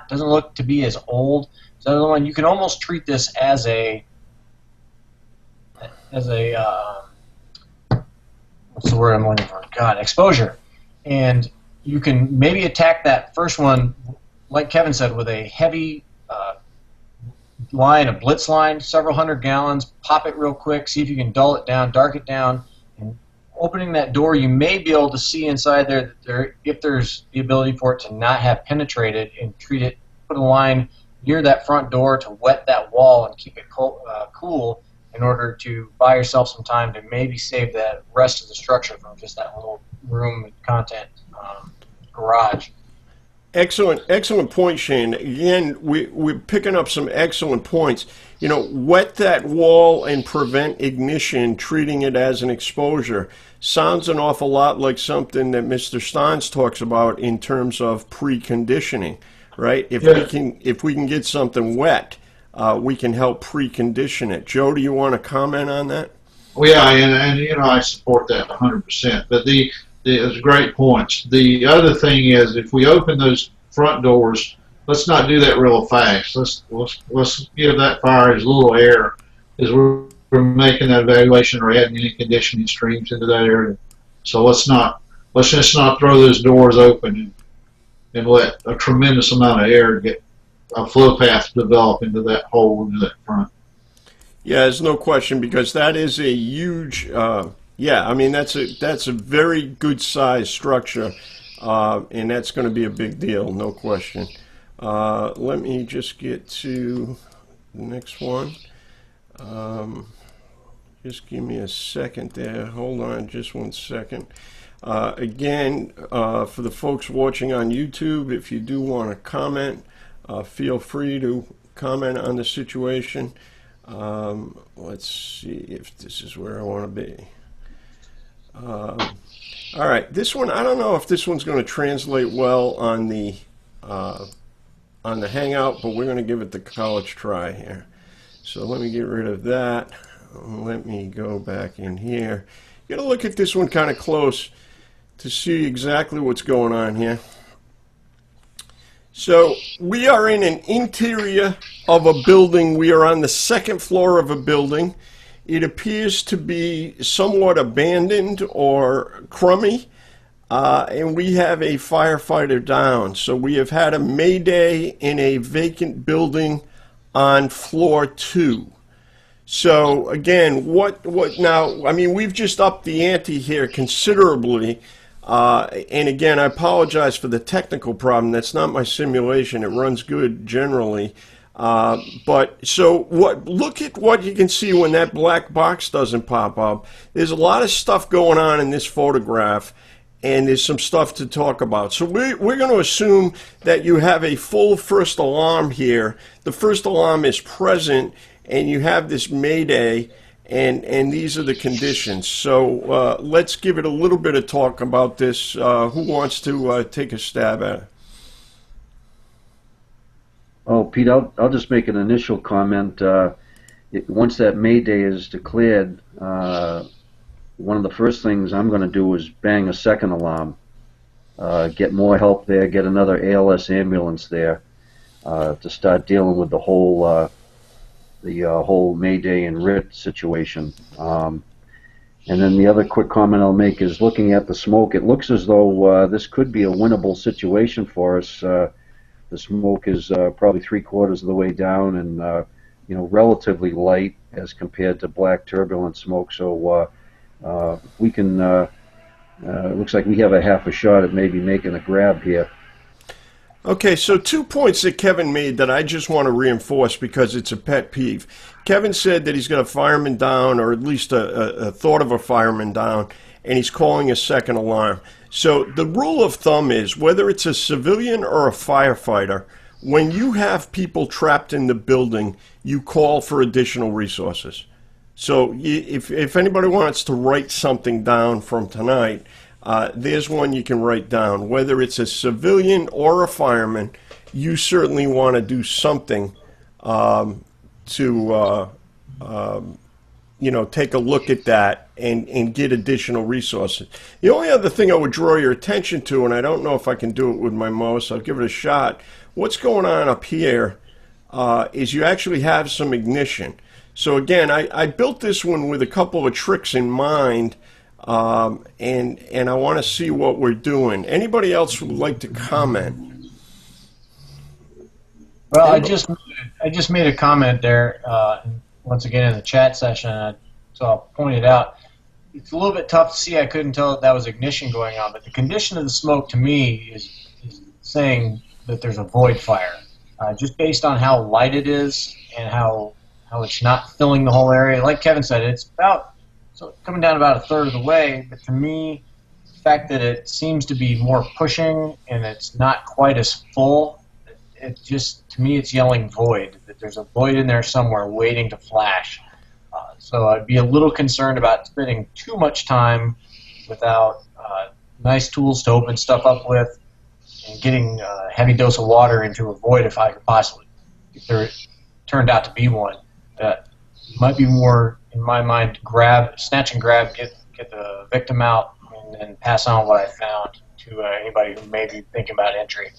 doesn't look to be as old, so you can almost treat this as a what's the word I'm looking for? Exposure. And you can maybe attack that first one, like Kevin said, with a heavy line, a blitz line, several hundred gallons, pop it real quick, see if you can dull it down, dark it down, and opening that door, you may be able to see inside there if there's the ability for it to not have penetrated, and put a line near that front door to wet that wall and keep it cool, in order to buy yourself some time to maybe save that rest of the structure from just that little room and content garage. Excellent point, Shane. Again, we're picking up some excellent points. You know, wet that wall and prevent ignition, treating it as an exposure, sounds an awful lot like something that Mr. Starnes talks about in terms of preconditioning, right? If we can get something wet, we can help precondition it. Joe, do you want to comment on that? Well, yeah, and you know, I support that 100%. But it's great points. The other thing is, if we open those front doors, let's not do that real fast. Let's give that fire as little air as we're making that evaluation or adding any conditioning streams into that area. So let's just not throw those doors open and let a tremendous amount of air get a flow path develop into that hole into that front. Yeah, there's no question, because that is a huge. Yeah, I mean that's a very good size structure, and that's going to be a big deal, no question. Let me just get to the next one. Just give me a second there. Hold on just one second. Again, for the folks watching on YouTube, if you do want to comment, feel free to comment on the situation. Let's see if this is where I want to be. All right, this one, I don't know if this one's going to translate well on the Hangout, but we're going to give it the college try here. So let me get rid of that. Let me go back in here. You got to look at this one kind of close to see exactly what's going on here. So we are in an interior of a building. We are on the second floor of a building. It appears to be somewhat abandoned or crummy, and we have a firefighter down. So we have had a mayday in a vacant building on floor 2. So again, what now? I mean, we've just upped the ante here considerably. And again, I apologize for the technical problem. That's not my simulation. It runs good generally. But so look at what you can see when that black box doesn't pop up. There's a lot of stuff going on in this photograph, and there's some stuff to talk about. So we're going to assume that you have a full first alarm here. The first alarm is present, and you have this mayday, and these are the conditions. So let's give it a little bit of talk about this. Who wants to take a stab at it? Oh, Pete, I'll just make an initial comment. Once that mayday is declared, one of the first things I'm going to do is bang a second alarm, get more help there, get another ALS ambulance there to start dealing with the whole mayday and RIT situation. And then the other quick comment I'll make is, looking at the smoke, it looks as though this could be a winnable situation for us. The smoke is probably 3/4 of the way down, and relatively light as compared to black turbulent smoke. So we can. It looks like we have a half a shot at maybe making a grab here. Okay, so 2 points that Kevin made that I just want to reinforce because it's a pet peeve. Kevin said that he's got a fireman down, or at least a thought of a fireman down, and he's calling a second alarm. So the rule of thumb is, whether it's a civilian or a firefighter, when you have people trapped in the building, you call for additional resources. So if anybody wants to write something down from tonight, there's one you can write down. Whether it's a civilian or a fireman, you certainly want to do something to take a look at that and get additional resources. The only other thing I would draw your attention to, and I don't know if I can do it with my mouse, I'll give it a shot. What's going on up here is you actually have some ignition. So again, I built this one with a couple of tricks in mind, and I want to see what we're doing. Anybody else would like to comment? Well, I just made a comment there, once again in the chat session, so I'll point it out. It's a little bit tough to see. I couldn't tell that was ignition going on, but the condition of the smoke to me is saying that there's a void fire, just based on how light it is and how it's not filling the whole area. Like Kevin said, it's about coming down about 1/3 of the way, but to me, the fact that it seems to be more pushing and it's not quite as full, it just, to me, it's yelling void, that there's a void in there somewhere waiting to flash. So I'd be a little concerned about spending too much time without nice tools to open stuff up with and getting a heavy dose of water into a void if I could possibly. If there turned out to be one, that might be more, in my mind, snatch and grab, get the victim out, and then pass on what I found to anybody who may be thinking about entry.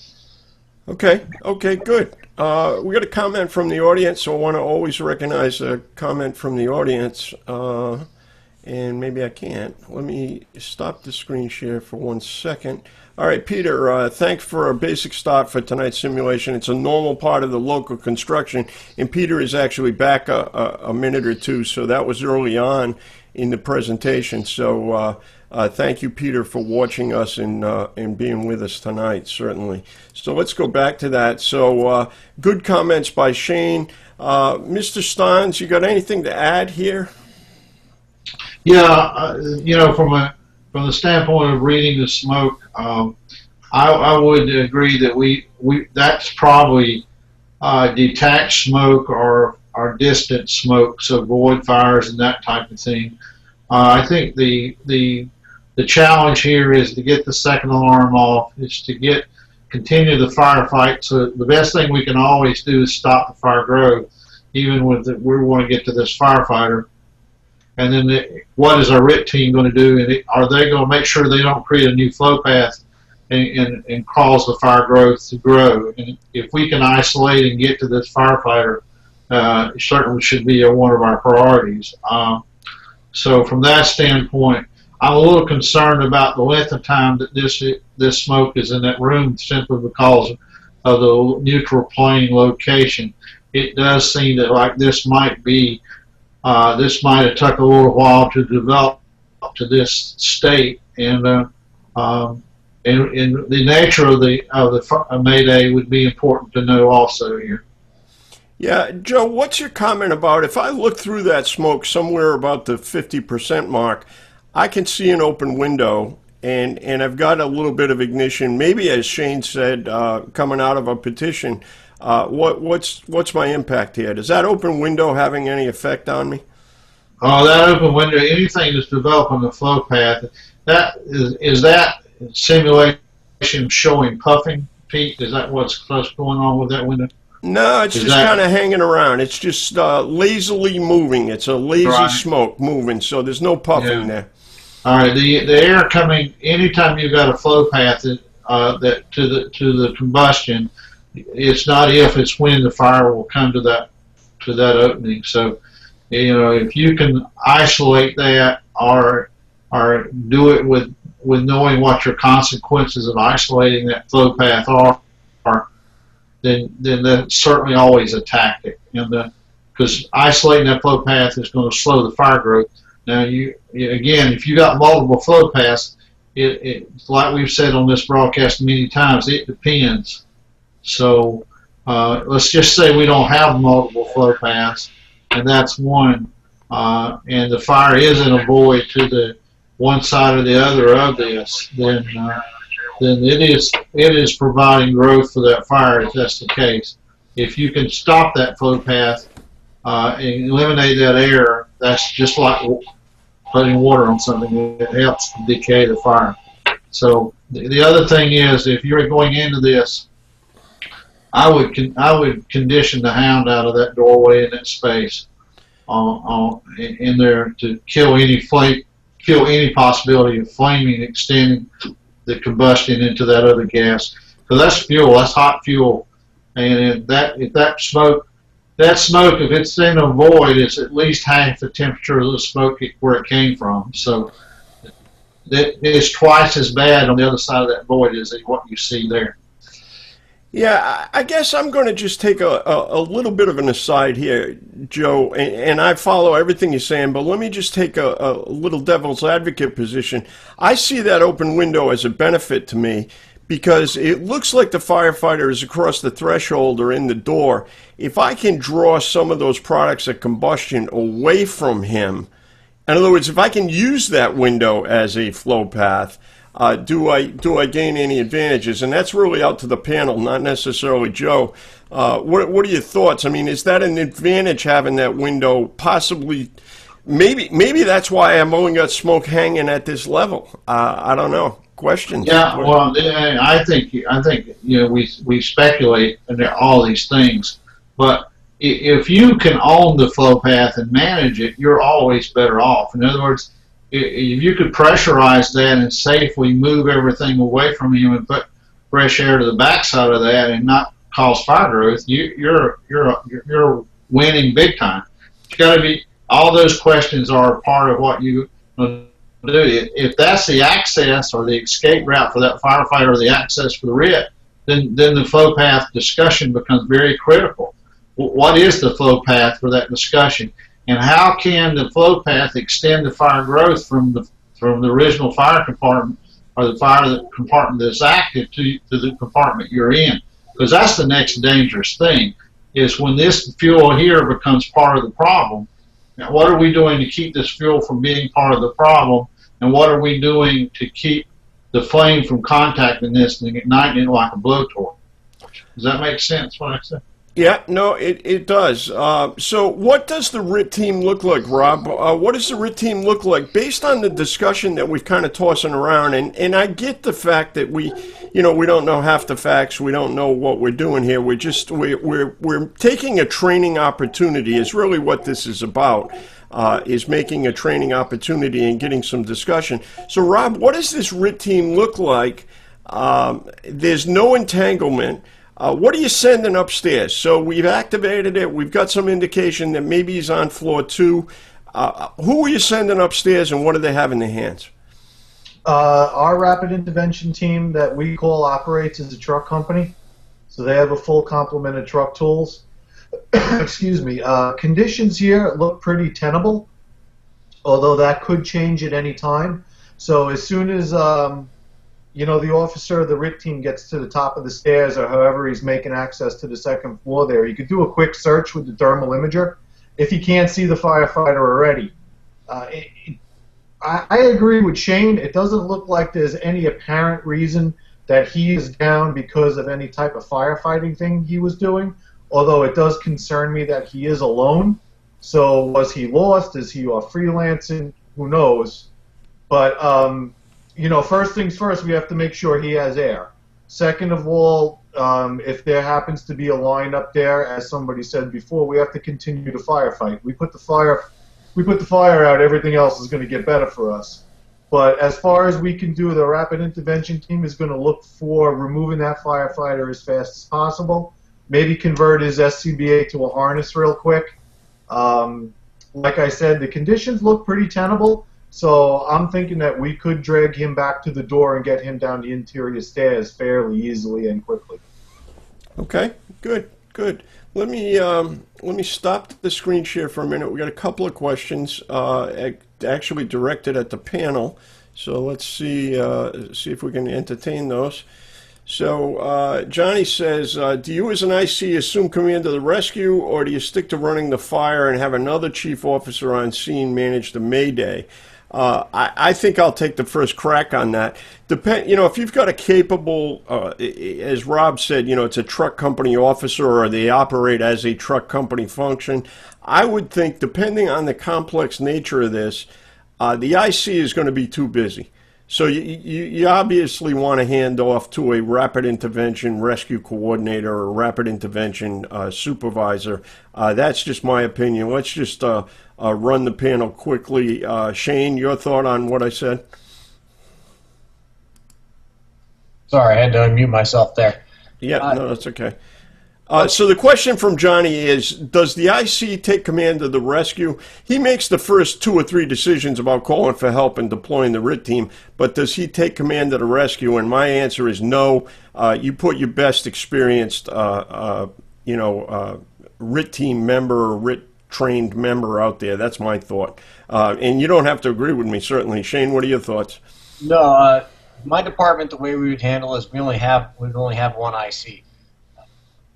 Okay, good. We got a comment from the audience, so I want to always recognize a comment from the audience. And maybe I can't. Let me stop the screen share for 1 second. All right, Peter, thanks for a basic start for tonight's simulation. It's a normal part of the local construction, and Peter is actually back a minute or two, so that was early on in the presentation. So thank you, Peter, for watching us and being with us tonight, certainly. So let's go back to that. So good comments by Shane. Mr. Starnes, you got anything to add here? Yeah, from the standpoint of reading the smoke, I would agree that that's probably detached smoke or distant smoke, so void fires and that type of thing. I think the challenge here is to get the second alarm off, is to continue the firefight. So the best thing we can always do is stop the fire growth, even with we want to get to this firefighter. And then what is our RIT team going to do? And are they going to make sure they don't create a new flow path and cause the fire growth to grow? And if we can isolate and get to this firefighter, it certainly should be one of our priorities. So from that standpoint, I'm a little concerned about the length of time that this smoke is in that room, simply because of the neutral plane location. It does seem that like this might have took a little while to develop to this state, and the nature of the Mayday would be important to know also here. Yeah, Joe, what's your comment about, if I look through that smoke somewhere about the 50% mark, I can see an open window, and I've got a little bit of ignition, maybe as Shane said, coming out of a petition. What's my impact here? Does that open window having any effect on me? Oh, that open window, anything that's developing the flow path, is that simulation showing puffing, Pete? Is that what's going on with that window? No, it's just kind of hanging around. It's just lazily moving. It's a lazy smoke moving, so there's no puffing there. All right, the air coming anytime you've got a flow path that to the combustion. It's not if, it's when the fire will come to that opening. So, if you can isolate that or do it with knowing what your consequences of isolating that flow path are, then that's certainly always a tactic. Because isolating that flow path is going to slow the fire growth. Now, again, if you got multiple flow paths, it like we've said on this broadcast many times, it depends. So let's just say we don't have multiple flow paths, and that's one, and the fire is in a void to the one side or the other of this, then it is providing growth for that fire if that's the case. If you can stop that flow path and eliminate that air, that's just like putting water on something. It helps decay the fire. So the other thing is, if you're going into this, I would condition the hound out of that doorway in that space in there to kill any possibility of flaming, extending the combustion into that other gas. Because that's fuel, that's hot fuel, and if that smoke, if it's in a void, it's at least half the temperature of the smoke where it came from. So it's twice as bad on the other side of that void as what you see there. Yeah, I guess I'm going to just take a little bit of an aside here, Joe, and I follow everything you're saying, but let me just take a little devil's advocate position. I see that open window as a benefit to me because it looks like the firefighter is across the threshold or in the door. If I can draw some of those products of combustion away from him, in other words, if I can use that window as a flow path, do I gain any advantages? And that's really out to the panel, not necessarily Joe. What are your thoughts? I mean, is that an advantage having that window? Possibly, maybe that's why I'm only got smoke hanging at this level. I don't know. Questions? Yeah, well, I think we speculate into all these things, but if you can own the flow path and manage it, you're always better off. In other words, if you could pressurize that and safely move everything away from you and put fresh air to the backside of that and not cause fire growth, you're winning big time. It's got to be, all those questions are part of what you do. If that's the access or the escape route for that firefighter or the access for the RIT, then the flow path discussion becomes very critical. What is the flow path for that discussion, and how can the flow path extend the fire growth from the original fire compartment or the fire compartment that's active to the compartment you're in? Because that's the next dangerous thing, is when this fuel here becomes part of the problem. Now, what are we doing to keep this fuel from being part of the problem, and what are we doing to keep the flame from contacting this and igniting it like a blowtorch? Does that make sense, what I said? Yeah, no, it does. So what does the RIT team look like, Rob? What does the RIT team look like based on the discussion that we've kind of tossing around? And I get the fact that we don't know half the facts. We don't know what we're doing here. We're taking a training opportunity is really what this is about, is making a training opportunity and getting some discussion. So, Rob, what does this RIT team look like? There's no entanglement. What are you sending upstairs? So we've activated it. We've got some indication that maybe he's on floor 2. Who are you sending upstairs, and what do they have in their hands? Our rapid intervention team that we call operates as a truck company. So they have a full complement of truck tools. Excuse me. Conditions here look pretty tenable, although that could change at any time. So as soon as the officer of the RIT team gets to the top of the stairs, or however he's making access to the second floor there, you could do a quick search with the thermal imager if you can't see the firefighter already. I agree with Shane. It doesn't look like there's any apparent reason that he is down because of any type of firefighting thing he was doing, although it does concern me that he is alone. So was he lost? Is he off freelancing? Who knows? But first things first, we have to make sure he has air. Second of all, if there happens to be a line up there, as somebody said before, we have to continue to firefight. We put the fire out, everything else is going to get better for us. But as far as we can do, the rapid intervention team is going to look for removing that firefighter as fast as possible. Maybe convert his SCBA to a harness real quick. Like I said, the conditions look pretty tenable. So I'm thinking that we could drag him back to the door and get him down the interior stairs fairly easily and quickly. Okay, good. Let me stop the screen share for a minute. We got a couple of questions actually directed at the panel. So let's see if we can entertain those. So Johnny says, do you as an IC assume command of the rescue, or do you stick to running the fire and have another chief officer on scene manage the mayday? I think I'll take the first crack on that. If you've got a capable, as Rob said, it's a truck company officer or they operate as a truck company function, I would think, depending on the complex nature of this, the IC is going to be too busy. So you obviously want to hand off to a rapid intervention rescue coordinator or rapid intervention supervisor. That's just my opinion. Let's just run the panel quickly. Shane, your thought on what I said? Sorry, I had to unmute myself there. Yeah, no, that's okay. So the question from Johnny is, does the IC take command of the rescue? He makes the first 2 or 3 decisions about calling for help and deploying the RIT team, but does he take command of the rescue? And my answer is no. You put your best experienced, RIT team member or RIT trained member out there. That's my thought. And you don't have to agree with me, certainly. Shane, what are your thoughts? No, my department, the way we would handle is we'd only have one IC.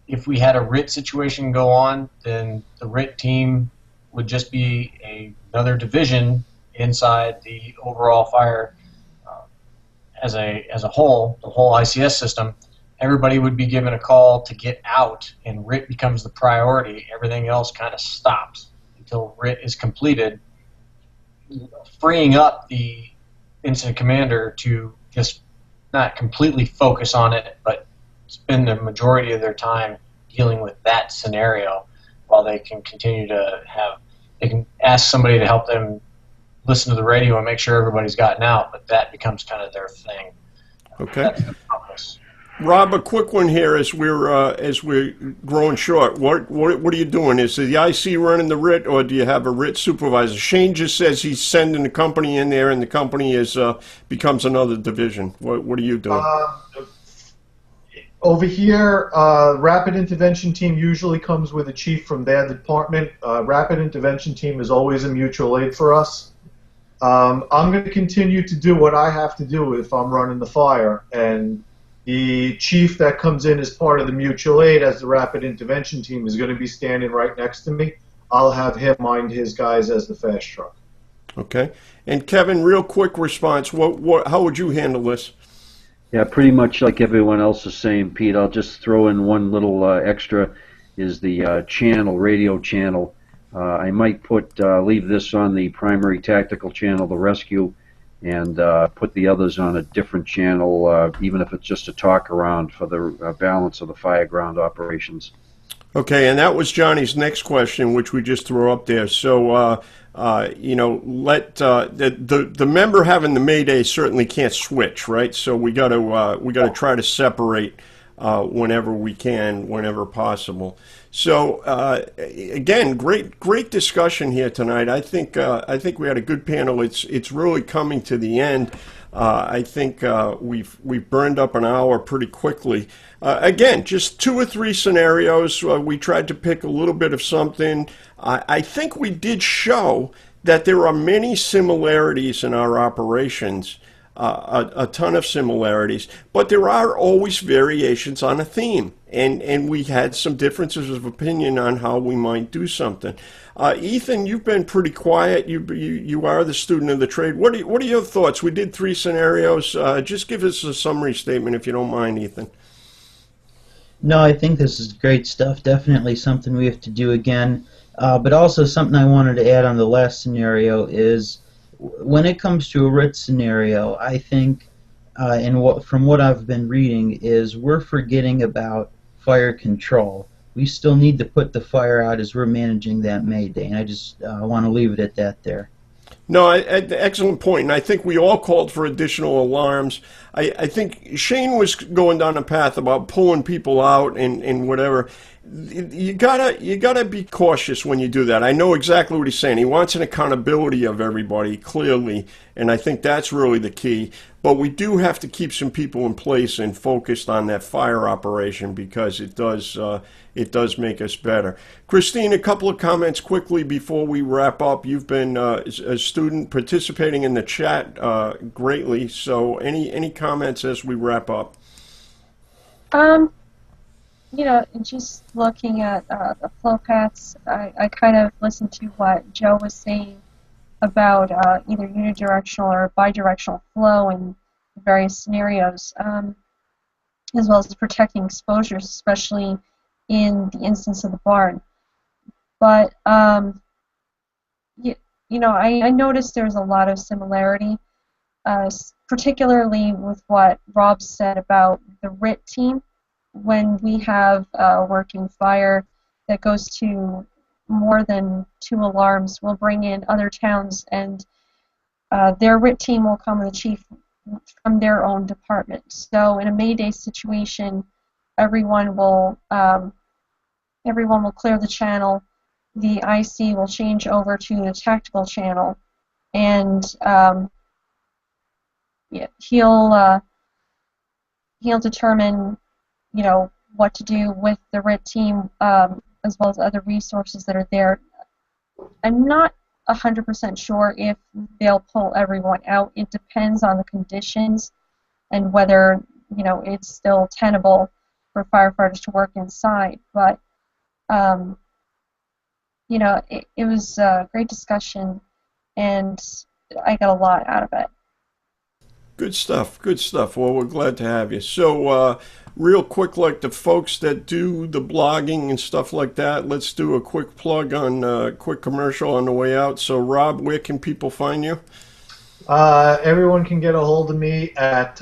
If we had a RIT situation go on, then the RIT team would just be another division inside the overall fire as a whole, the whole ICS system, everybody would be given a call to get out, and RIT becomes the priority. Everything else kind of stops until RIT is completed, freeing up the incident commander to just not completely focus on it, but spend the majority of their time dealing with that scenario, while they can continue to they can ask somebody to help them listen to the radio and make sure everybody's gotten out, but that becomes kind of their thing. Okay. That's the focus. Rob, a quick one here as we're growing short. What are you doing? Is the IC running the RIT, or do you have a RIT supervisor? Shane just says he's sending the company in there, and the company becomes another division. What are you doing? Over here, Rapid Intervention Team usually comes with a chief from their department. Rapid Intervention Team is always a mutual aid for us. I'm going to continue to do what I have to do if I'm running the fire, and the chief that comes in as part of the mutual aid as the Rapid Intervention Team is going to be standing right next to me. I'll have him mind his guys as the fast truck. Okay. And Kevin, real quick response. How would you handle this? Yeah, pretty much like everyone else is saying, Pete. I'll just throw in one little extra, is the radio channel. I might leave this on the primary tactical channel, the rescue, and put the others on a different channel, even if it's just a talk around for the balance of the fireground operations. Okay, and that was Johnny's next question, which we just threw up there. So, let the member having the Mayday certainly can't switch, right? So we got to try to separate whenever we can, whenever possible. So again, great discussion here tonight. I think we had a good panel. It's really coming to the end. I think we've burned up an hour pretty quickly. Again, just 2 or 3 scenarios. We tried to pick a little bit of something. I think we did show that there are many similarities in our operations, a ton of similarities, but there are always variations on a theme, and we had some differences of opinion on how we might do something. Ethan, you've been pretty quiet. You are the student of the trade. What are your thoughts? We did 3 scenarios. Just give us a summary statement if you don't mind, Ethan. No, I think this is great stuff. Definitely something we have to do again. But also something I wanted to add on the last scenario is when it comes to a RIT scenario, I think, from what I've been reading, is we're forgetting about fire control. We still need to put the fire out as we're managing that Mayday, and I just want to leave it at that there. No, excellent point, and I think we all called for additional alarms. I think Shane was going down a path about pulling people out and whatever. You gotta be cautious when you do that. I know exactly what he's saying. He wants an accountability of everybody, clearly, and I think that's really the key. But we do have to keep some people in place and focused on that fire operation, because it does make us better. Christine, a couple of comments quickly before we wrap up. You've been a student participating in the chat greatly, so any comments as we wrap up? Just looking at the flow paths, I kind of listened to what Joe was saying about either unidirectional or bidirectional flow in various scenarios, as well as protecting exposures, especially in the instance of the barn. But, I noticed there's a lot of similarity, particularly with what Rob said about the RIT team. When we have a working fire that goes to more than 2 alarms, we'll bring in other towns, and their RIT team will come with the chief from their own department. So in a Mayday situation, everyone will clear the channel. The IC will change over to the tactical channel, and he'll determine what to do with the RIT team, as well as other resources that are there. I'm not 100% sure if they'll pull everyone out. It depends on the conditions and whether it's still tenable for firefighters to work inside. But it was a great discussion, and I got a lot out of it. Good stuff. Good stuff. Well, we're glad to have you. So, real quick, like the folks that do the blogging and stuff like that, let's do a quick plug on quick commercial on the way out. So, Rob, where can people find you? Everyone can get a hold of me at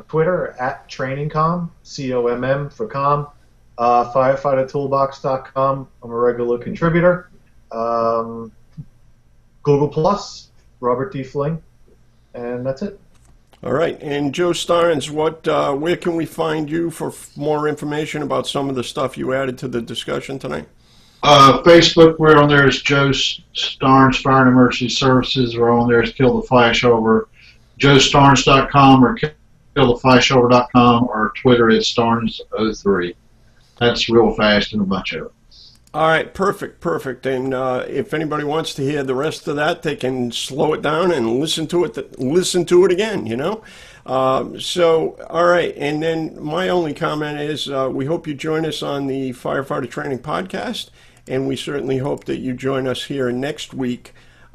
Twitter at TrainingCom, COMM for com, firefightertoolbox.com. I'm a regular contributor. Google Plus, Robert D. Fling, and that's it. All right, and Joe Starnes, where can we find you for more information about some of the stuff you added to the discussion tonight? Facebook, we're on there as Joe Starnes Fire and Emergency Services. We're on there as Kill the Flashover. JoeStarnes.com or KillTheFlashover.com, or Twitter at Starnes03. That's real fast and a bunch of it. All right, perfect. And if anybody wants to hear the rest of that, they can slow it down and listen to it again, you know? So, all right, and then my only comment is we hope you join us on the Firefighter Training Podcast, and we certainly hope that you join us here next week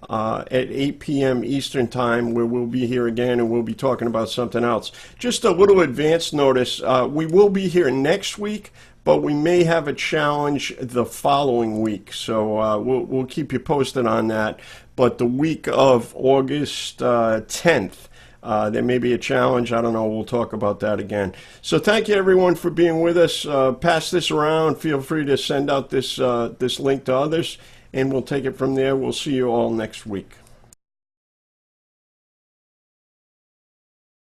at 8 p.m. Eastern Time, where we'll be here again and we'll be talking about something else. Just a little advance notice, we will be here next week, but we may have a challenge the following week, so we'll keep you posted on that. But the week of August 10th, there may be a challenge. I don't know. We'll talk about that again. So thank you, everyone, for being with us. Pass this around. Feel free to send out this link to others, and we'll take it from there. We'll see you all next week.